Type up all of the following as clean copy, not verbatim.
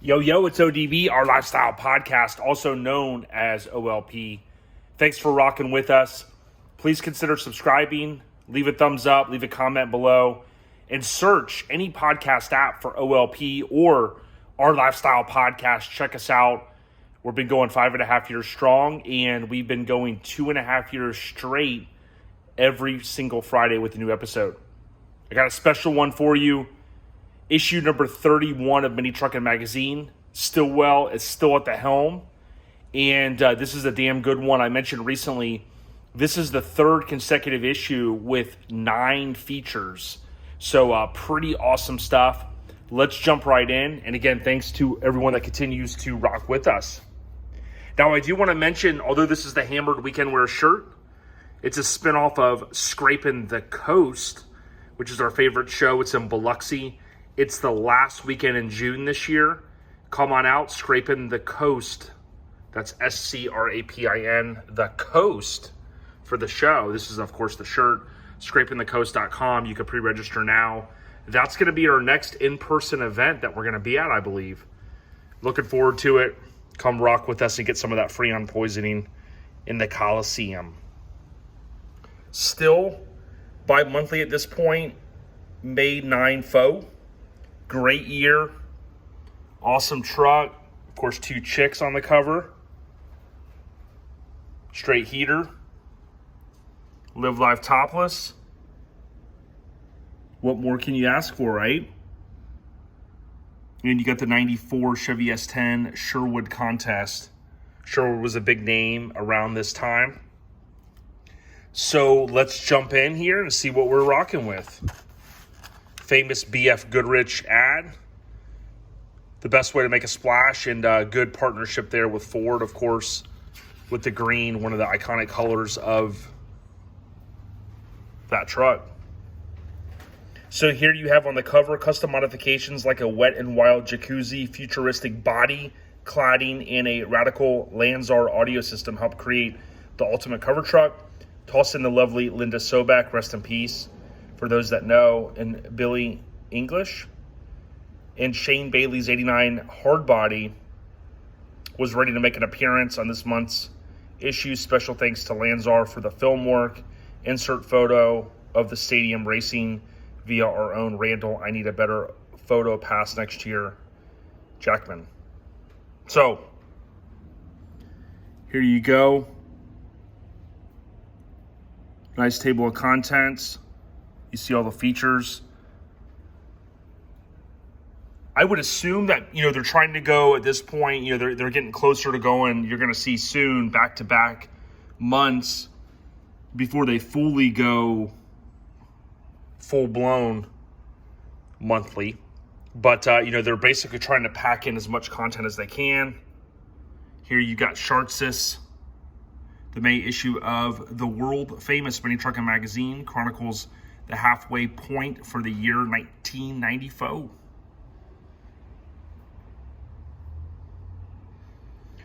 Yo, it's ODB, our lifestyle podcast, also known as OLP. Thanks for rocking with us. Please consider subscribing, leave a thumbs up, leave a comment below, and search any podcast app for OLP or our lifestyle podcast. Check us out. We've been going 5.5 years strong, and we've been going 2.5 years straight every single Friday with a new episode. I got a special one for you. Issue number 31 of Mini Truckin Magazine. Stillwell is still at the helm. And this is a damn good one. I mentioned recently, this is the third consecutive issue with 9 features. So pretty awesome stuff. Let's jump right in. And again, thanks to everyone that continues to rock with us. Now, I do want to mention, although this is the Hammered Weekend Wear shirt, it's a spinoff of Scrapin the Coast, which is our favorite show. It's in Biloxi. It's the last weekend in June this year. Come on out, Scrapin the Coast. That's SCRAPIN, the Coast, for the show. This is, of course, the shirt, scrapinthecoast.com. You can pre-register now. That's going to be our next in-person event that we're going to be at, I believe. Looking forward to it. Come rock with us and get some of that Freon poisoning in the Coliseum. Still, bi-monthly at this point, May 9 faux. Great year. Awesome truck. Of course, 2 chicks on the cover. Straight heater. Live life topless. What more can you ask for, right? And you got the 94 Chevy S10 Sherwood contest. Sherwood was a big name around this time. So let's jump in here and see what we're rocking with. Famous BF Goodrich ad. The best way to make a splash, and good partnership there with Ford, of course, with the green, one of the iconic colors of that truck. So here you have on the cover custom modifications like a wet and wild jacuzzi, futuristic body cladding, and a radical Lanzar audio system help create the ultimate cover truck. Toss in the lovely Linda Sobak, rest in peace, for those that know, and Billy English. And Shane Bailey's 89 Hardbody was ready to make an appearance on this month's issue. Special thanks to Lanzar for the film work. Insert photo of the stadium racing via our own Randall. I need a better photo pass next year, Jackman. So, here you go. Nice table of contents. You see all the features. I would assume that, they're trying to go at this point, they're getting closer to going. You're going to see soon back-to-back months before they fully go full-blown monthly. But, they're basically trying to pack in as much content as they can. Here you got Shartsis. The May issue of the world-famous Mini Truckin Magazine chronicles the halfway point for the year 1994.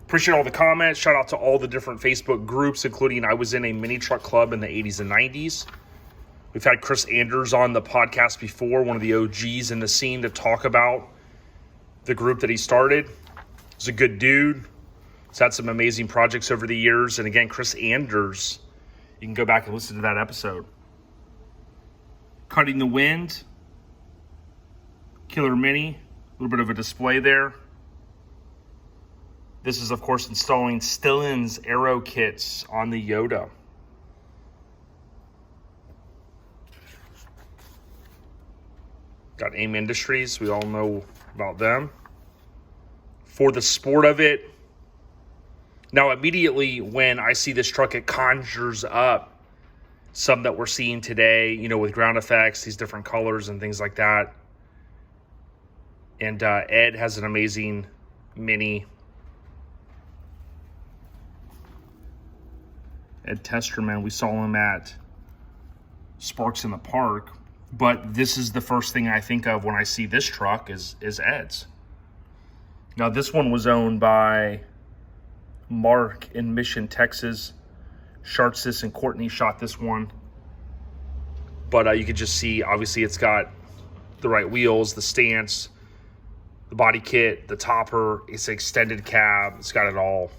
Appreciate all the comments. Shout out to all the different Facebook groups, including I was in a mini truck club in the 80s and 90s. We've had Chris Anders on the podcast before, one of the OGs in the scene, to talk about the group that he started. He's a good dude. He's had some amazing projects over the years. And again, Chris Anders, you can go back and listen to that episode. Cutting the Wind, Killer Mini, a little bit of a display there. This is, of course, installing Stillin's aero kits on the Yoda. Got AIM Industries, we all know about them. For the sport of it. Now, immediately when I see this truck, it conjures up some that we're seeing today, with ground effects, these different colors and things like that. And Ed has an amazing Mini. Ed Testerman, we saw him at Sparks in the Park. But this is the first thing I think of when I see this truck is Ed's. Now, this one was owned by Mark in Mission, Texas. Shartsis and Courtney shot this one. But you could just see, obviously, it's got the right wheels, the stance, the body kit, the topper, it's an extended cab. It's got it all.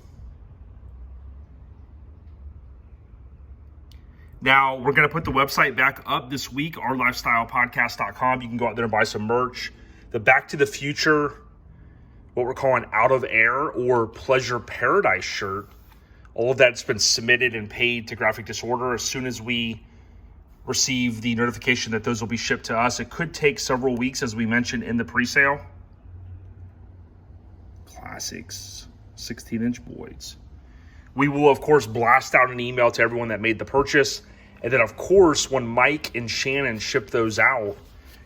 Now, we're going to put the website back up this week, ourlifestylepodcast.com. You can go out there and buy some merch. The Back to the Future, what we're calling Out of Air or Pleasure Paradise shirt, all of that's been submitted and paid to Graphic Disorder. As soon as we receive the notification that those will be shipped to us, it could take several weeks, as we mentioned in the pre-sale. Classics, 16-inch boys. We will, of course, blast out an email to everyone that made the purchase. And then, of course, when Mike and Shannon ship those out,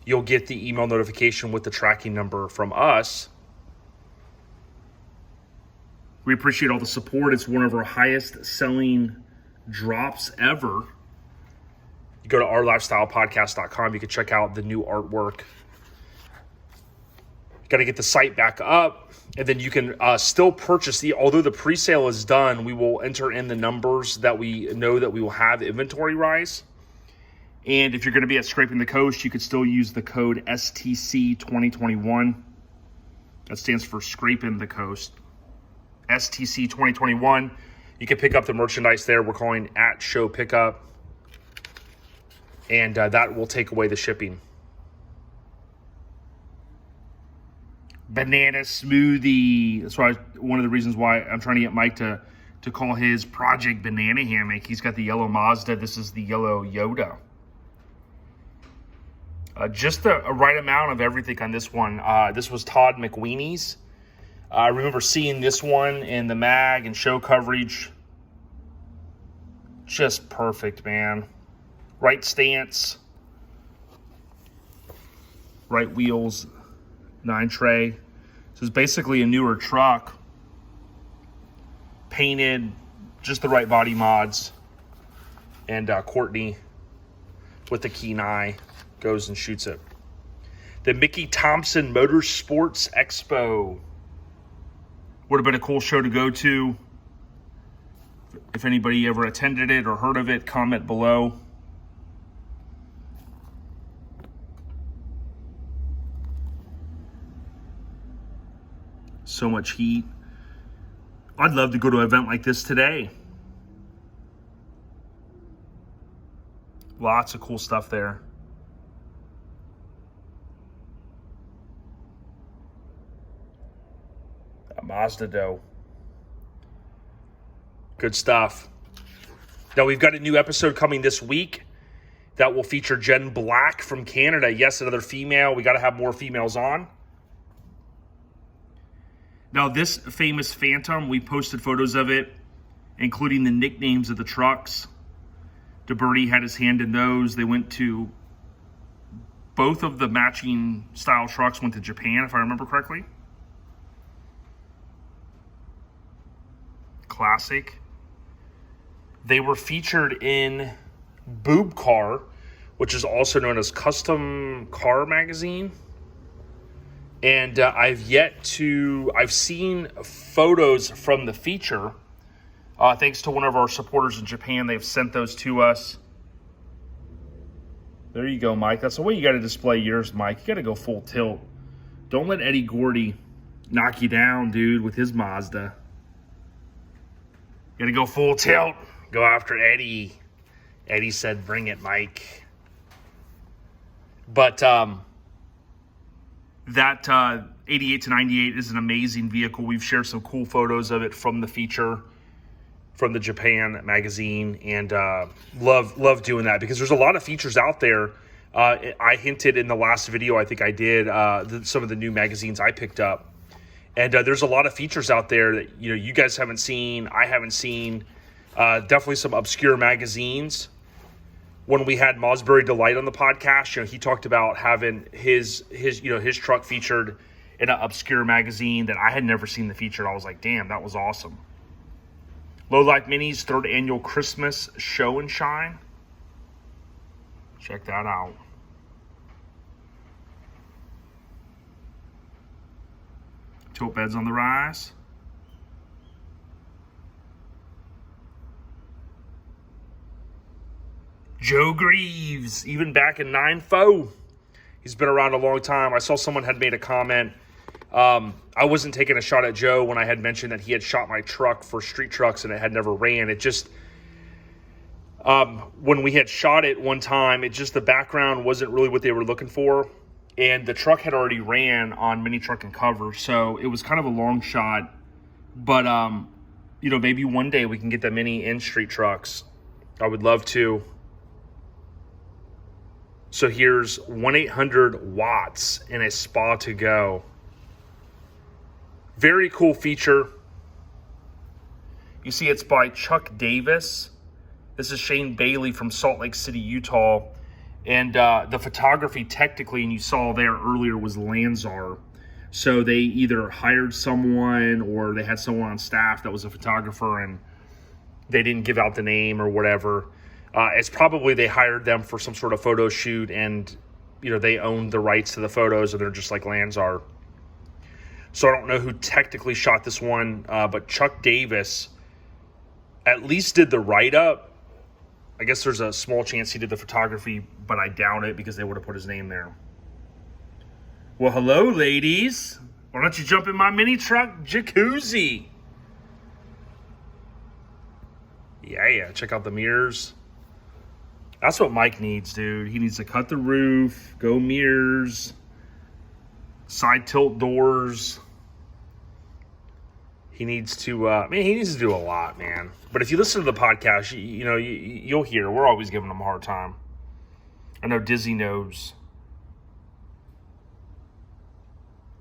you'll get the email notification with the tracking number from us. We appreciate all the support. It's one of our highest selling drops ever. You go to ourlifestylepodcast.com. You can check out the new artwork. Got to get the site back up, and then you can still purchase although the pre-sale is done, we will enter in the numbers that we know that we will have inventory rise. And if you're going to be at Scrapin the Coast, you could still use the code STC 2021. That stands for Scrapin the Coast. STC 2021. You can pick up the merchandise there. We're calling at show pickup, and that will take away the shipping. Banana smoothie. That's why one of the reasons why I'm trying to get Mike to call his project Banana Hammock. He's got the yellow Mazda. This is the yellow Yoda. Just a right amount of everything on this one. This was Todd McWeeney's. I remember seeing this one in the mag and show coverage. Just perfect, man. Right stance. Right wheels. 9 tray. So it's basically a newer truck. Painted, just the right body mods. And Courtney, with the keen eye, goes and shoots it. The Mickey Thompson Motorsports Expo. Would have been a cool show to go to. If anybody ever attended it or heard of it, comment below. So much heat. I'd love to go to an event like this today. Lots of cool stuff there. That Mazda dough. Good stuff. Now we've got a new episode coming this week that will feature Jen Black from Canada. Yes, another female. We got to have more females on. Now, this famous Phantom, we posted photos of it, including the nicknames of the trucks. DeBerti had his hand in those. They went to, both of the matching style trucks went to Japan, if I remember correctly. Classic. They were featured in Boob Car, which is also known as Custom Car Magazine. And I've seen photos from the feature. Thanks to one of our supporters in Japan, they've sent those to us. There you go, Mike. That's the way you got to display yours, Mike. You got to go full tilt. Don't let Eddie Gordy knock you down, dude, with his Mazda. You got to go full tilt. Go after Eddie. Eddie said, bring it, Mike. But that 88 to 98 is an amazing vehicle. We've shared some cool photos of it from the feature, from the Japan magazine, and love doing that because there's a lot of features out there. I hinted in the last video, I think I did, some of the new magazines I picked up. And there's a lot of features out there that you guys haven't seen, I haven't seen. Definitely some obscure magazines. When we had Mosbury Delight on the podcast, he talked about having his truck featured in an obscure magazine that I had never seen the feature. I was like, damn, that was awesome. Low Life Mini's 3rd annual Christmas show and shine. Check that out. Tilt beds on the rise. Joe Greaves, even back in 9.4. He's been around a long time. I saw someone had made a comment I wasn't taking a shot at Joe when I had mentioned that he had shot my truck for street trucks and it had never ran. It just, when we had shot it one time, the background wasn't really what they were looking for. And the truck had already ran on Mini Truck and Cover. So it was kind of a long shot. But, maybe one day we can get the Mini in street trucks. I would love to. So here's 1-800-WATTS in a spa to go. Very cool feature. You see it's by Chuck Davis. This is Shane Bailey from Salt Lake City, Utah. And the photography technically, and you saw there earlier, was Lanzar. So they either hired someone or they had someone on staff that was a photographer and they didn't give out the name or whatever. It's probably they hired them for some sort of photo shoot and, they owned the rights to the photos and they're just like Lanzar. So I don't know who technically shot this one, but Chuck Davis at least did the write-up. I guess there's a small chance he did the photography, but I doubt it because they would have put his name there. Well, hello, ladies. Why don't you jump in my mini truck jacuzzi? Yeah. Check out the mirrors. That's what Mike needs, dude. He needs to cut the roof, go mirrors, side tilt doors. He needs to, he needs to do a lot, man. But if you listen to the podcast, you'll hear we're always giving him a hard time. I know Dizzy knows.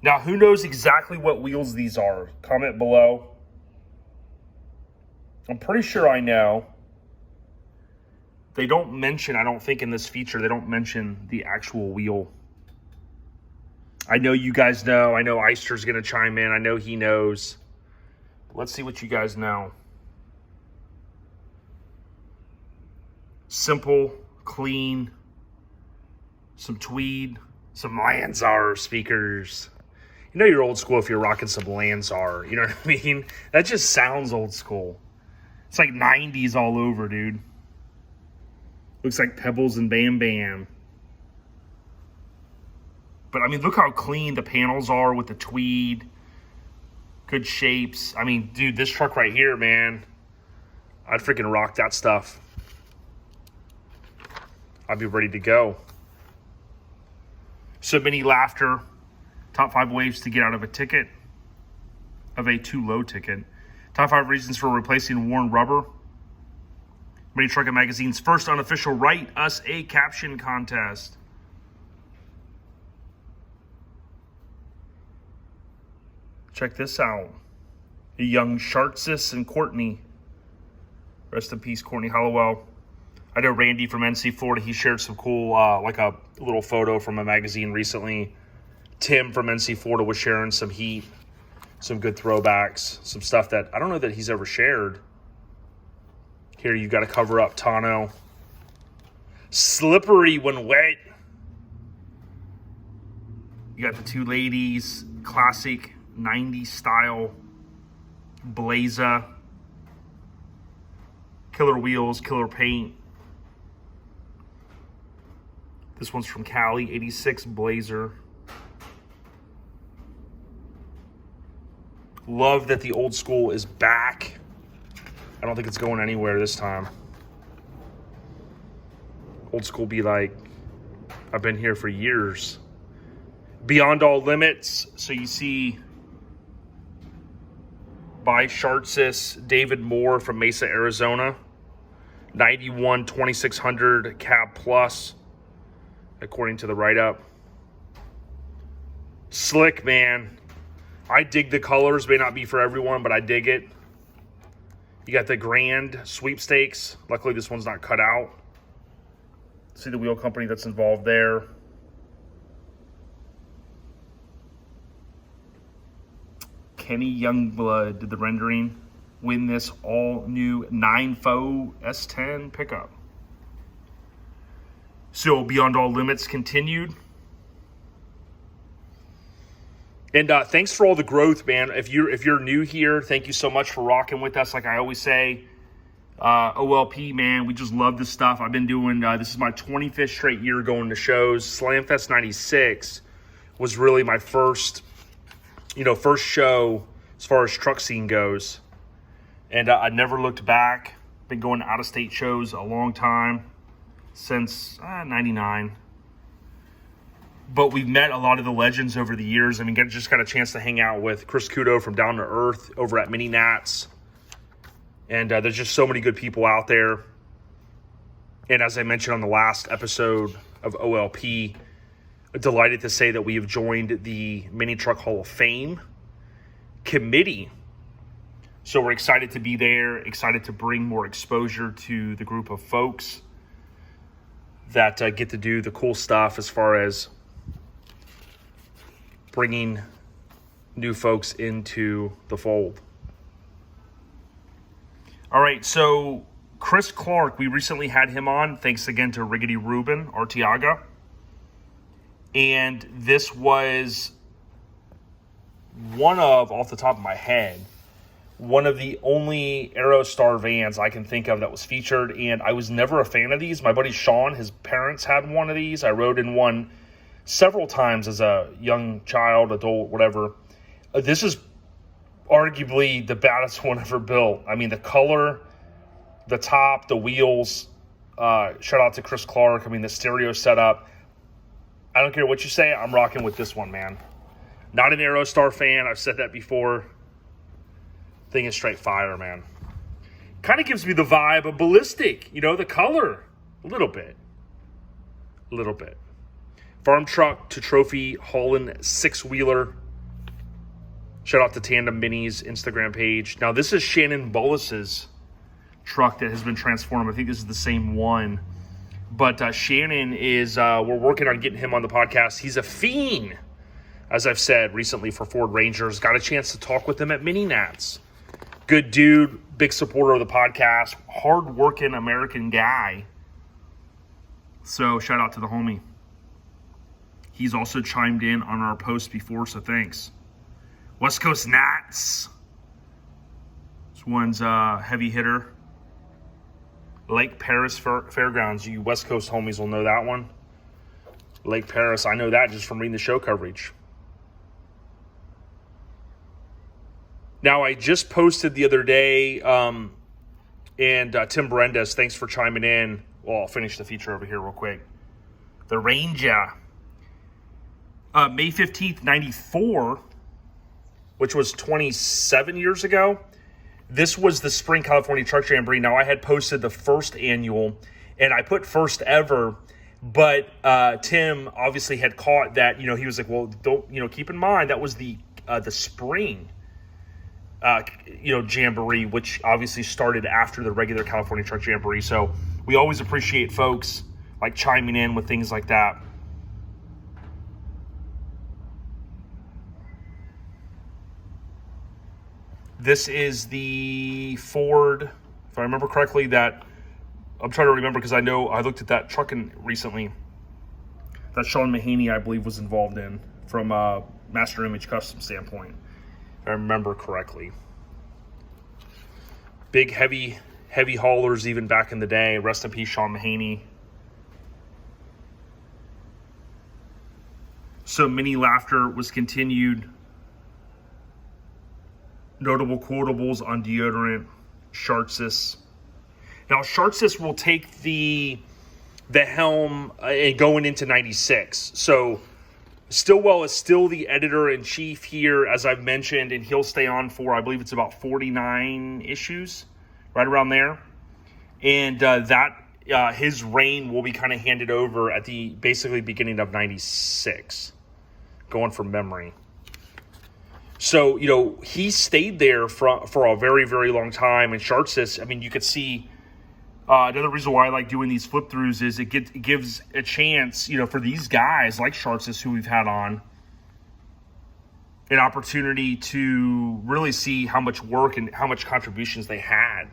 Now, who knows exactly what wheels these are? Comment below. I'm pretty sure I know. They don't mention, I don't think in this feature, they don't mention the actual wheel. I know you guys know. I know Eister's going to chime in. I know he knows. Let's see what you guys know. Simple, clean, some tweed, some Lanzar speakers. You're old school if you're rocking some Lanzar. You know what I mean? That just sounds old school. It's like 90s all over, dude. Looks like Pebbles and Bam Bam. But, look how clean the panels are with the tweed. Good shapes. Dude, this truck right here, man. I'd freaking rock that stuff. I'd be ready to go. So many laughter. Top 5 ways to get out of a ticket. Of a too low ticket. Top 5 reasons for replacing worn rubber. Mini Truckin Magazine's first unofficial Write Us a Caption contest. Check this out. A young Shartsis and Courtney. Rest in peace, Courtney Hollowell. I know Randy from NC Florida, he shared some cool, like a little photo from a magazine recently. Tim from NC Florida was sharing some heat, some good throwbacks, some stuff that I don't know that he's ever shared. Here, you got to cover up tonneau. Slippery when wet. You got the two ladies, classic 90s style Blazer. Killer wheels, killer paint. This one's from Cali, 86 Blazer. Love that the old school is back. I don't think it's going anywhere this time. Old school be like, I've been here for years. Beyond All Limits. So you see by Shartsis, David Moore from Mesa, Arizona. 91 2600 cab plus, according to the write-up. Slick, man. I dig the colors. May not be for everyone, but I dig it. You got the Grand Sweepstakes. Luckily, this one's not cut out. See the wheel company that's involved there. Kenny Youngblood did the rendering. Win this all-new 9.4 S10 pickup. So Beyond All Limits continued. And thanks for all the growth, man. If you're new here, thank you so much for rocking with us. Like I always say, OLP, man, we just love this stuff. I've been doing, this is my 25th straight year going to shows. Slamfest 96 was really my first first show as far as truck scene goes. And I never looked back. Been going to out-of-state shows a long time, since 99. But we've met a lot of the legends over the years. I mean, just got a chance to hang out with Chris Kudo from Down to Earth over at Mini Nats. And there's just so many good people out there. And as I mentioned on the last episode of OLP, delighted to say that we have joined the Mini Truck Hall of Fame committee. So we're excited to be there, excited to bring more exposure to the group of folks that get to do the cool stuff as far as bringing new folks into the fold. All right, so Chris Clark, we recently had him on. Thanks again to Riggedy Ruben Artiaga. And this was one of, off the top of my head, one of the only Aerostar vans I can think of that was featured. And I was never a fan of these. My buddy Sean, his parents had one of these. I rode in one several times as a young child, adult, whatever. This is arguably the baddest one ever built. I mean, the color, the top, the wheels. Shout out to Chris Clark. I mean, the stereo setup. I don't care what you say. I'm rocking with this one, man. Not an Aerostar fan. I've said that before. Thing is straight fire, man. Kind of gives me the vibe of Ballistic. The color. A little bit. Farm truck to trophy hauling six-wheeler. Shout out to Tandem Mini's Instagram page. Now, this is Shannon Bullis's truck that has been transformed. I think this is the same one. But Shannon is, we're working on getting him on the podcast. He's a fiend, as I've said recently, for Ford Rangers. Got a chance to talk with him at Mini Nats. Good dude, big supporter of the podcast, hard-working American guy. So shout out to the homie. He's also chimed in on our post before, so thanks. West Coast Nats. This one's a heavy hitter. Lake Paris Fairgrounds. You West Coast homies will know that one. Lake Paris, I know that just from reading the show coverage. Now, I just posted the other day, and Tim Berendes, thanks for chiming in. Well, I'll finish the feature over here real quick. The Ranger. May 15th, 94, which was 27 years ago. This was the Spring California Truck Jamboree. Now, I had posted the first annual, and I put first ever, but Tim obviously had caught that, he was like, well, don't, keep in mind, that was the spring, Jamboree, which obviously started after the regular California Truck Jamboree. So we always appreciate folks like chiming in with things like that. This is the Ford, if I remember correctly, that I'm trying to remember because I know I looked at that Truckin recently that Sean Mahaney, I believe, was involved in from a Master Image Custom standpoint, if I remember correctly. Big, heavy haulers even back in the day. Rest in peace, Sean Mahaney. So Mini Laughter was continued. Notable quotables on deodorant, Shartsis. Now, Shartsis will take the helm going into 96. So, Stillwell is still the editor-in-chief here, as I've mentioned, and he'll stay on for, I believe it's about 49 issues, right around there. And his reign will be kind of handed over at the basically beginning of 96, going from memory. So, he stayed there for a very, very long time. And Shartsis, I mean, you could see another reason why I like doing these flip-throughs is it gives a chance, for these guys like Shartsis who we've had on, an opportunity to really see how much work and how much contributions they had.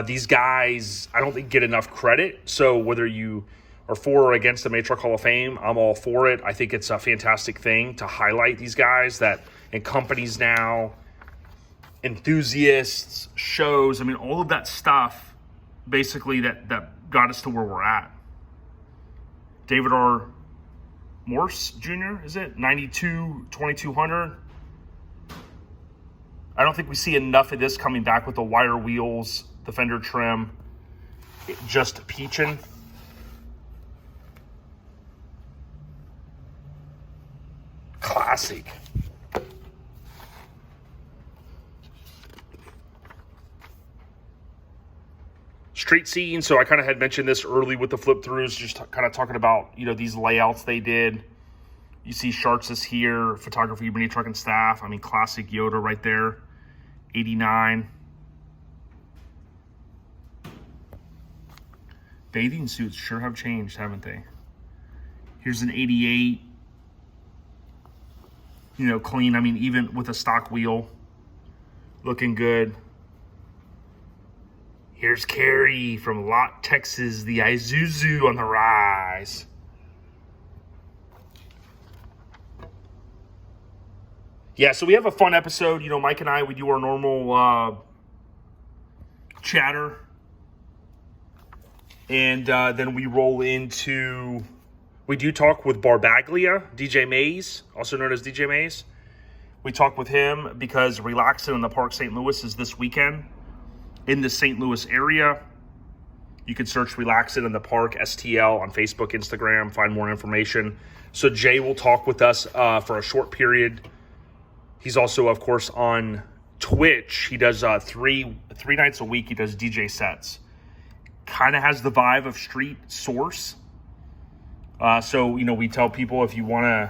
These guys, I don't think, get enough credit. So whether you are for or against the Mini Truck Hall of Fame, I'm all for it. I think it's a fantastic thing to highlight these guys that, and companies now, enthusiasts, shows, I mean, all of that stuff, basically, that got us to where we're at. David R. Morse Jr., is it? 92, 2200. I don't think we see enough of this coming back with the wire wheels, the fender trim, just peachin'. Classic. Street scene, so I kind of had mentioned this early with the flip throughs, just kind of talking about, you know, these layouts they did. You see Sharts here, photography, mini truck and staff. I mean, classic Yoda right there, 89. Bathing suits sure have changed, haven't they? Here's an 88. You know, clean. I mean, even with a stock wheel, looking good. Here's Carrie from Lott, Texas, the Isuzu on the rise. Yeah, so we have a fun episode. You know, Mike and I, we do our normal chatter. And then we roll into, we do talk with Barbaglia, DJ Mays, also known as DJ Mays. We talk with him because Relaxin' in the Park St. Louis is this weekend. In the St. Louis area, you can search Relaxin' in the Park, STL, on Facebook, Instagram, find more information. So Jay will talk with us for a short period. He's also, of course, on Twitch. He does three nights a week. He does DJ sets. Kind of has the vibe of Street Source. So, you know, we tell people if you want to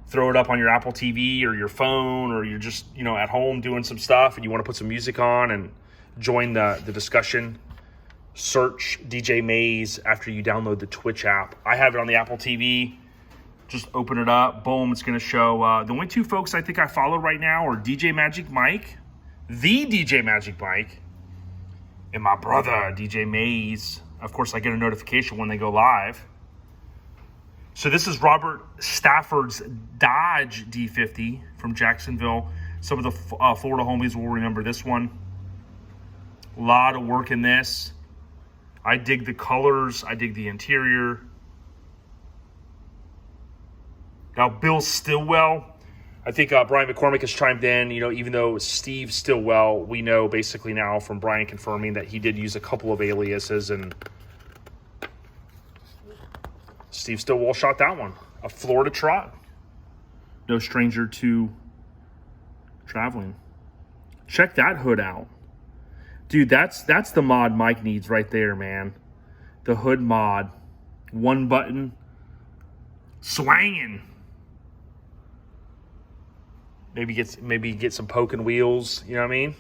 throw it up on your Apple TV or your phone, or you're just, you know, at home doing some stuff and you want to put some music on and join the discussion, search DJ Mays after you download the Twitch app. I have it on the Apple TV. Just open it up. Boom, it's going to show. The only two folks I think I follow right now are DJ Magic Mike, the DJ Magic Mike, and my brother, DJ Mays. Of course, I get a notification when they go live. So this is Robert Stafford's Dodge D50 from Jacksonville. Some of the Florida homies will remember this one. A lot of work in this. I dig the colors. I dig the interior. Now, Bill Stillwell. I think Brian McCormick has chimed in. You know, even though Steve Stillwell, we know basically now from Brian confirming that he did use a couple of aliases, and Steve Stillwell shot that one. A Florida trot. No stranger to traveling. Check that hood out. Dude, that's the mod Mike needs right there, man. The hood mod. One button. Swanging. Maybe get some poking wheels, you know what I mean?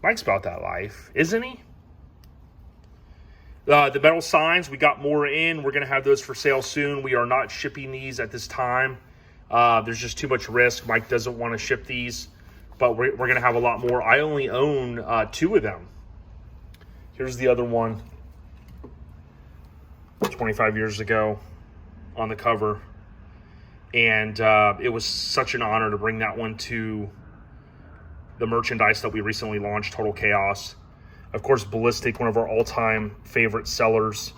Mike's about that life, isn't he? The metal signs, we got more in. We're going to have those for sale soon. We are not shipping these at this time. There's just too much risk. Mike doesn't want to ship these, but we're going to have a lot more. I only own 2 of them. Here's the other one. 25 years ago on the cover. And it was such an honor to bring that one to the merchandise that we recently launched, Total Chaos. Of course, Ballistic, one of our all-time favorite sellers.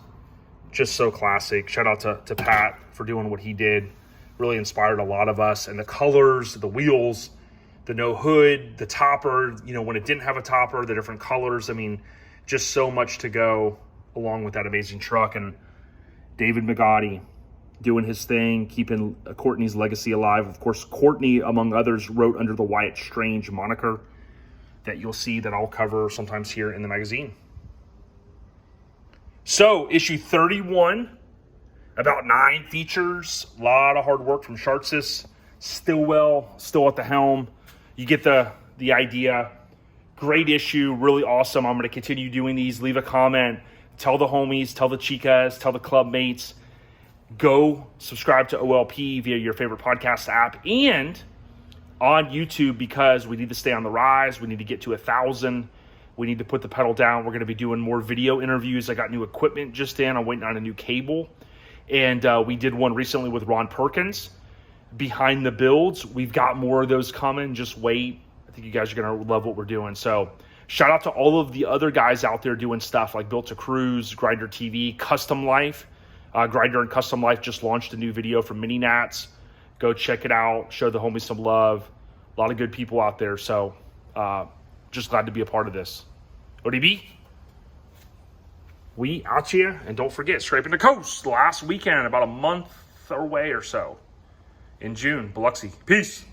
Just so classic. Shout out to Pat for doing what he did. Really inspired a lot of us. And the colors, the wheels, the no hood, the topper, you know, when it didn't have a topper, the different colors. I mean, just so much to go along with that amazing truck. And David Magotti doing his thing, keeping Courtney's legacy alive. Of course, Courtney, among others, wrote under the Wyatt Strange moniker that you'll see that I'll cover sometimes here in the magazine. So, issue 31, about 9 features. A lot of hard work from Shartsis. Stillwell, still at the helm. You get the idea. Great issue, really awesome. I'm going to continue doing these. Leave a comment. Tell the homies, tell the chicas, tell the club mates. Go subscribe to OLP via your favorite podcast app and on YouTube, because we need to stay on the rise. We need to get to 1,000. We need to put the pedal down. We're going to be doing more video interviews. I got new equipment just in. I'm waiting on a new cable. And we did one recently with Ron Perkins, behind the builds. We've got more of those coming. Just wait. I think you guys are going to love what we're doing. So shout out to all of the other guys out there doing stuff like Built to Cruise, Grinder TV, Custom Life. Grinder and Custom Life just launched a new video from Mini Nats. Go check it out. Show the homies some love. A lot of good people out there. So just glad to be a part of this. ODB, we out here. And don't forget, Scrapin the Coast last weekend, about a month away or so in June, Biloxi. Peace.